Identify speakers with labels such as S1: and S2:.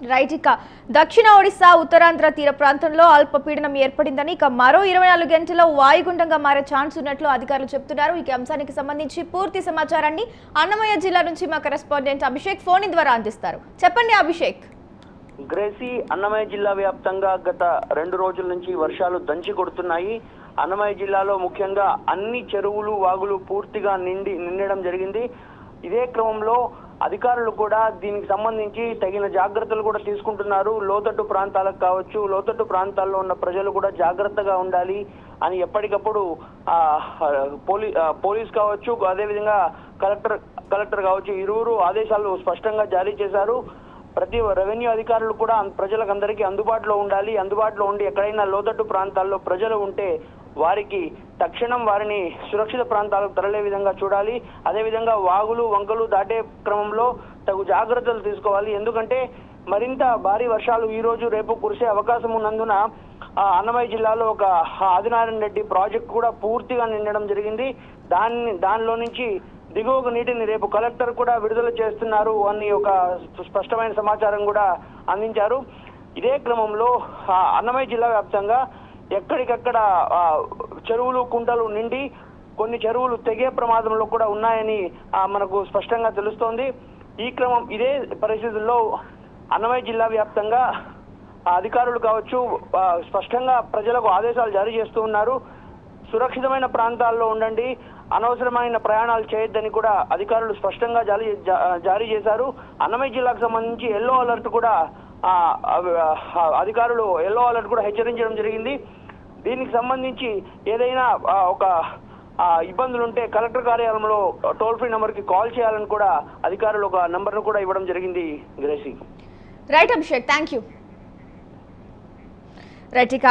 S1: Right. ఇక దక్షిణ ఒడిశా ఉత్తరాంధ్ర తీర ప్రాంతంలో అల్పపీడనం ఏర్పడిందని, ఇక మరో 24 గంటల్లో వాయుగుండంగా మారే ఛాన్స్ ఉన్నట్లు అధికారులు చెబుతున్నారు. ఈ అంశానికి సంబంధించి పూర్తి సమాచారాన్ని అన్నమయ్య జిల్లా నుంచి మా కరెస్పాండెంట్ అభిషేక్ ఫోన్ ద్వారా అందిస్తారు. చెప్పండి అభిషేక్.
S2: గ్రేసీ, అన్నమయ్య జిల్లా వ్యాప్తంగా గత 2 రోజుల నుంచి వర్షాలు దంచి కొడుతున్నాయి. అన్నమయ్య జిల్లాలో ముఖ్యంగా అన్ని చెరువులు వాగులు పూర్తిగా నిండడం జరిగింది. ఇదే క్రమంలో అధికారులు కూడా దీనికి సంబంధించి తగిన జాగ్రత్తలు కూడా తీసుకుంటున్నారు. లోతట్టు ప్రాంతాలకు కావచ్చు, లోతట్టు ప్రాంతాల్లో ఉన్న ప్రజలు కూడా జాగ్రత్తగా ఉండాలి అని ఎప్పటికప్పుడు పోలీస్ కావచ్చు, అదేవిధంగా కలెక్టర్ కావచ్చు, ఇరువురు ఆదేశాలు స్పష్టంగా జారీ చేశారు. ప్రతి రెవెన్యూ అధికారులు కూడా ప్రజలకందరికీ అందుబాటులో ఉండాలి. అందుబాటులో ఉండి ఎక్కడైనా లోతట్టు ప్రాంతాల్లో ప్రజలు ఉంటే వారికి తక్షణం వారిని సురక్షిత ప్రాంతాలకు తరలే విధంగా చూడాలి. అదేవిధంగా వాగులు వంకలు దాటే క్రమంలో తగు జాగ్రత్తలు తీసుకోవాలి. ఎందుకంటే మరింత భారీ వర్షాలు ఈ రోజు రేపు కురిసే అవకాశం ఉన్నందున అన్నమయ్య జిల్లాలో ఒక ఆదినారాయణ రెడ్డి ప్రాజెక్ట్ కూడా పూర్తిగా నిండడం జరిగింది. దానిలో నుంచి దిగువకు నీటిని రేపు కలెక్టర్ కూడా విడుదల చేస్తున్నారు అని ఒక స్పష్టమైన సమాచారం కూడా అందించారు. ఇదే క్రమంలో అన్నమయ్య జిల్లా వ్యాప్తంగా ఎక్కడికక్కడ చెరువులు కుంటలు నిండి కొన్ని చెరువులు తెగే ప్రమాదంలో కూడా ఉన్నాయని మనకు స్పష్టంగా తెలుస్తోంది. ఇదే పరిస్థితుల్లో అన్నమయ్య జిల్లా వ్యాప్తంగా అధికారులు కావచ్చు స్పష్టంగా ప్రజలకు ఆదేశాలు జారీ చేస్తూ ఉన్నారు. సురక్షితమైన ప్రాంతాల్లో ఉండండి, అనవసరమైన ప్రయాణాలు చేయొద్దని కూడా అధికారులు స్పష్టంగా జారీ చేశారు. అన్నమయ్య జిల్లాకు సంబంధించి ఎల్లో అలర్ట్ కూడా అధికారులు ఎల్లో అలర్ట్ కూడా హెచ్చరించడం జరిగింది. దీనికి సంబంధించి ఏదైనా ఒక ఇబ్బందులు ఉంటే కలెక్టర్ కార్యాలయంలో టోల్ ఫ్రీ నెంబర్కి కాల్ చేయాలని కూడా అధికారులు ఒక నెంబర్ను కూడా ఇవ్వడం జరిగింది. Gracie.
S1: Right Abhishek, thank you. Right. ఇక